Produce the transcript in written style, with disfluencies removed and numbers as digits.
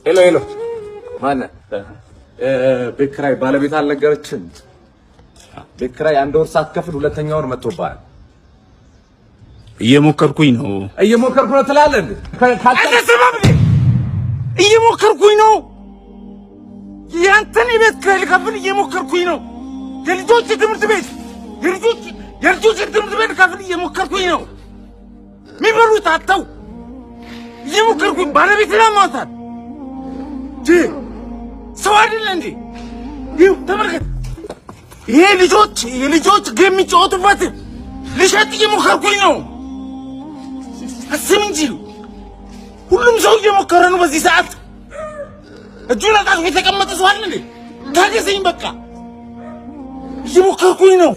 ሄሎ ማን ቤት ኪራይ ባለቤት አልነገረችም? ቤት ኪራይ አንድ ወር ሳትከፍል ሁለተኛ ወር መጥቶብሃል። እየሞከርኩኝ ነው ትላለህ እንዴ? እየሞከርኩኝ ነው። ያንተን ቤት ኪራይ ልከፍል እየሞከርኩኝ ነው። የልጆች ትምህርት ቤት ልከፍል እየሞከርኩኝ ነው። የሚበሉት አጥተው እየሞከርኩኝ ባለቤትን አሟታል። ሰው አይደለ እንዴ? ይኸው ተመልከት። ይሄ የልጆች ጌም የሚጫወቱበት ልሸጥ እየሞከርኩኝ ነው። አስብ እንጂ ሁሉም ሰው እየሞከረ ነው በዚህ ሰዓት። እጁን አጣጥፎ የተቀመጠ ሰው አለ እንዴ? ታገሰኝ በቃ እየሞከርኩኝ ነው።